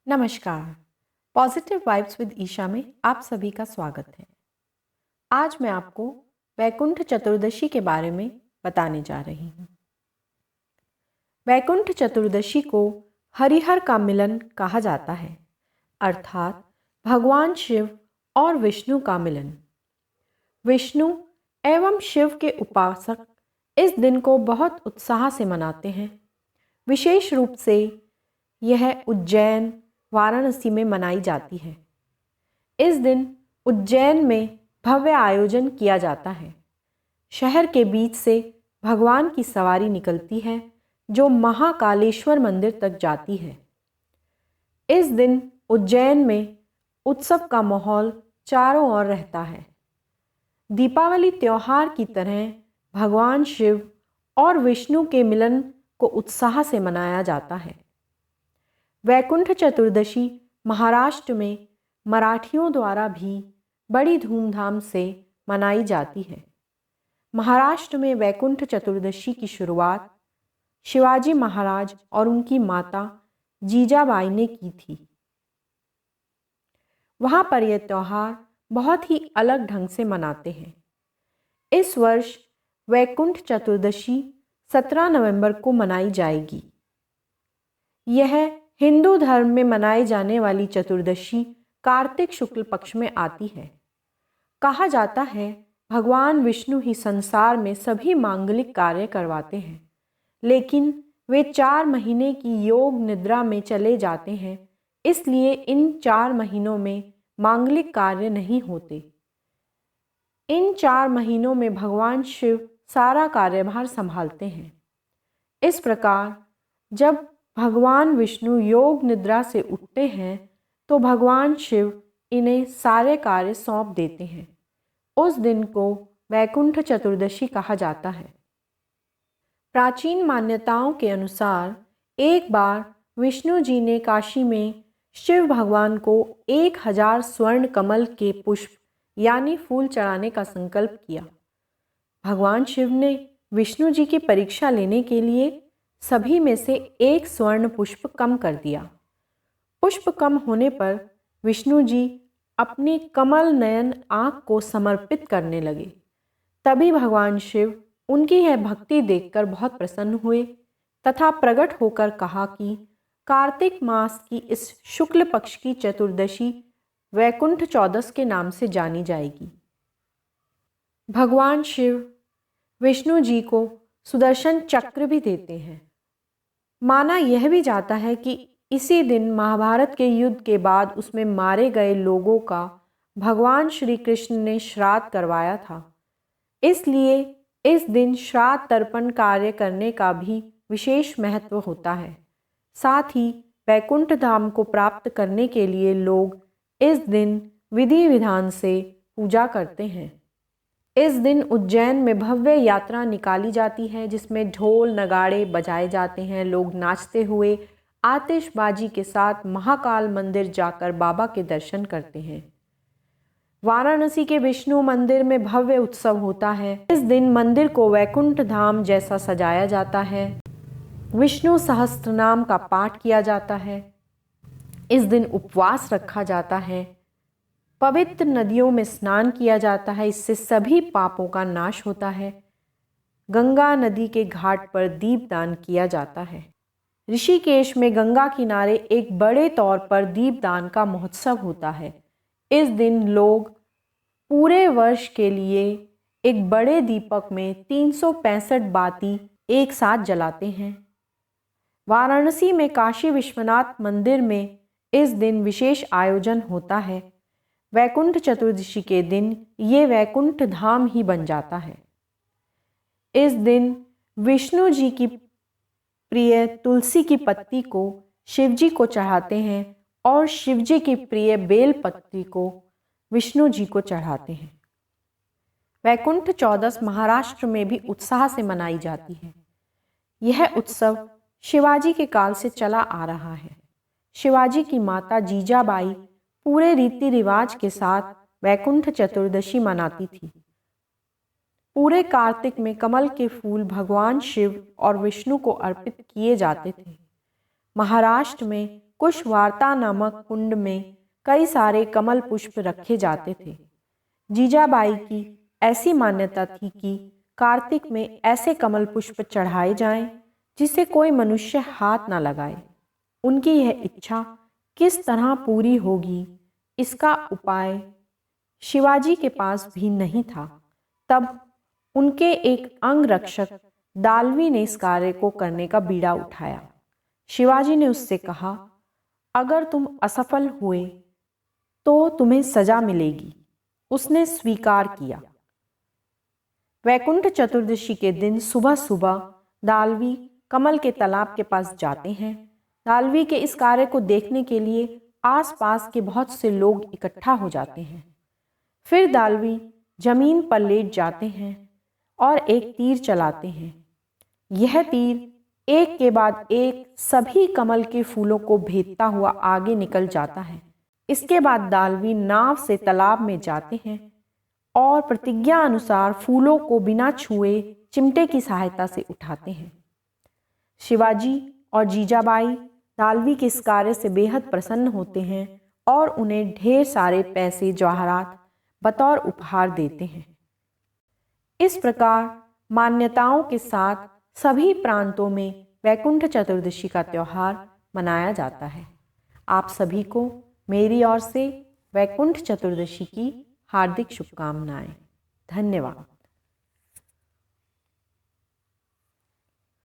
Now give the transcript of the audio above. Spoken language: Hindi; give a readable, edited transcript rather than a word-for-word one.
नमस्कार। पॉजिटिव वाइब्स विद ईशा में आप सभी का स्वागत है। आज मैं आपको वैकुंठ चतुर्दशी के बारे में बताने जा रही हूँ। वैकुंठ चतुर्दशी को हरिहर का मिलन कहा जाता है, अर्थात भगवान शिव और विष्णु का मिलन। विष्णु एवं शिव के उपासक इस दिन को बहुत उत्साह से मनाते हैं। विशेष रूप से यह उज्जैन, वाराणसी में मनाई जाती है। इस दिन उज्जैन में भव्य आयोजन किया जाता है। शहर के बीच से भगवान की सवारी निकलती है जो महाकालेश्वर मंदिर तक जाती है। इस दिन उज्जैन में उत्सव का माहौल चारों ओर रहता है। दीपावली त्योहार की तरह भगवान शिव और विष्णु के मिलन को उत्साह से मनाया जाता है। वैकुंठ चतुर्दशी महाराष्ट्र में मराठियों द्वारा भी बड़ी धूमधाम से मनाई जाती है। महाराष्ट्र में वैकुंठ चतुर्दशी की शुरुआत शिवाजी महाराज और उनकी माता जीजाबाई ने की थी। वहाँ पर यह त्यौहार बहुत ही अलग ढंग से मनाते हैं। इस वर्ष वैकुंठ चतुर्दशी 17 नवंबर को मनाई जाएगी। यह हिंदू धर्म में मनाई जाने वाली चतुर्दशी कार्तिक शुक्ल पक्ष में आती है। कहा जाता है भगवान विष्णु ही संसार में सभी मांगलिक कार्य करवाते हैं, लेकिन वे 4 महीने की योग निद्रा में चले जाते हैं, इसलिए इन 4 महीनों में मांगलिक कार्य नहीं होते। इन 4 महीनों में भगवान शिव सारा कार्यभार संभालते हैं। इस प्रकार जब भगवान विष्णु योग निद्रा से उठते हैं तो भगवान शिव इन्हें सारे कार्य सौंप देते हैं। उस दिन को वैकुंठ चतुर्दशी कहा जाता है। प्राचीन मान्यताओं के अनुसार एक बार विष्णु जी ने काशी में शिव भगवान को 1000 स्वर्ण कमल के पुष्प यानी फूल चढ़ाने का संकल्प किया। भगवान शिव ने विष्णु जी की परीक्षा लेने के लिए सभी में से एक स्वर्ण पुष्प कम कर दिया। पुष्प कम होने पर विष्णु जी अपनी कमल नयन आँख को समर्पित करने लगे। तभी भगवान शिव उनकी यह भक्ति देखकर बहुत प्रसन्न हुए तथा प्रकट होकर कहा कि कार्तिक मास की इस शुक्ल पक्ष की चतुर्दशी वैकुंठ चौदस के नाम से जानी जाएगी। भगवान शिव विष्णु जी को सुदर्शन चक्र भी देते हैं। माना यह भी जाता है कि इसी दिन महाभारत के युद्ध के बाद उसमें मारे गए लोगों का भगवान श्री कृष्ण ने श्राद्ध करवाया था, इसलिए इस दिन श्राद्ध तर्पण कार्य करने का भी विशेष महत्व होता है। साथ ही वैकुंठ धाम को प्राप्त करने के लिए लोग इस दिन विधि विधान से पूजा करते हैं। इस दिन उज्जैन में भव्य यात्रा निकाली जाती है जिसमें ढोल नगाड़े बजाए जाते हैं। लोग नाचते हुए आतिशबाजी के साथ महाकाल मंदिर जाकर बाबा के दर्शन करते हैं। वाराणसी के विष्णु मंदिर में भव्य उत्सव होता है। इस दिन मंदिर को वैकुंठ धाम जैसा सजाया जाता है। विष्णु सहस्त्रनाम का पाठ किया जाता है। इस दिन उपवास रखा जाता है। पवित्र नदियों में स्नान किया जाता है, इससे सभी पापों का नाश होता है। गंगा नदी के घाट पर दीपदान किया जाता है। ऋषिकेश में गंगा किनारे एक बड़े तौर पर दीपदान का महोत्सव होता है। इस दिन लोग पूरे वर्ष के लिए एक बड़े दीपक में 365 बाती एक साथ जलाते हैं। वाराणसी में काशी विश्वनाथ मंदिर में इस दिन विशेष आयोजन होता है। वैकुंठ चतुर्दशी के दिन ये वैकुंठ धाम ही बन जाता है। इस दिन विष्णु जी की प्रिय तुलसी की पत्ती को शिव जी को चढ़ाते हैं और शिव जी की प्रिय बेल पत्ती को विष्णु जी को चढ़ाते हैं। वैकुंठ चौदस महाराष्ट्र में भी उत्साह से मनाई जाती है। यह उत्सव शिवाजी के काल से चला आ रहा है। शिवाजी की माता जीजाबाई पूरे रीति रिवाज के साथ वैकुंठ चतुर्दशी मनाती थी। पूरे कार्तिक में कमल के फूल भगवान शिव और विष्णु को अर्पित किए जाते थे। महाराष्ट्र में कुशवार्ता नामक कुंड में कई सारे कमल पुष्प रखे जाते थे। जीजाबाई की ऐसी मान्यता थी कि कार्तिक में ऐसे कमल पुष्प चढ़ाए जाएं जिसे कोई मनुष्य हाथ ना लगाए। उनकी यह इच्छा किस तरह पूरी होगी, इसका उपाय शिवाजी के पास भी नहीं था। तब उनके एक अंगरक्षक दालवी ने इस कार्य को करने का बीड़ा उठाया। शिवाजी ने उससे कहा, अगर तुम असफल हुए तो तुम्हें सजा मिलेगी। उसने स्वीकार किया। वैकुंठ चतुर्दशी के दिन सुबह सुबह दालवी कमल के तालाब के पास जाते हैं। दालवी के इस कार्य को देखने के लिए आसपास के बहुत से लोग इकट्ठा हो जाते हैं। फिर दालवी जमीन पर लेट जाते हैं और एक तीर चलाते हैं। यह तीर एक के बाद एक सभी कमल के फूलों को भेदता हुआ आगे निकल जाता है। इसके बाद दालवी नाव से तालाब में जाते हैं और प्रतिज्ञा अनुसार फूलों को बिना छुए चिमटे की सहायता से उठाते हैं। शिवाजी और जीजाबाई दालवी के इस कार्य से बेहद प्रसन्न होते हैं और उन्हें ढेर सारे पैसे जवाहरात बतौर उपहार देते हैं। इस प्रकार मान्यताओं के साथ सभी प्रांतों में वैकुंठ चतुर्दशी का त्यौहार मनाया जाता है। आप सभी को मेरी ओर से वैकुंठ चतुर्दशी की हार्दिक शुभकामनाएं। धन्यवाद।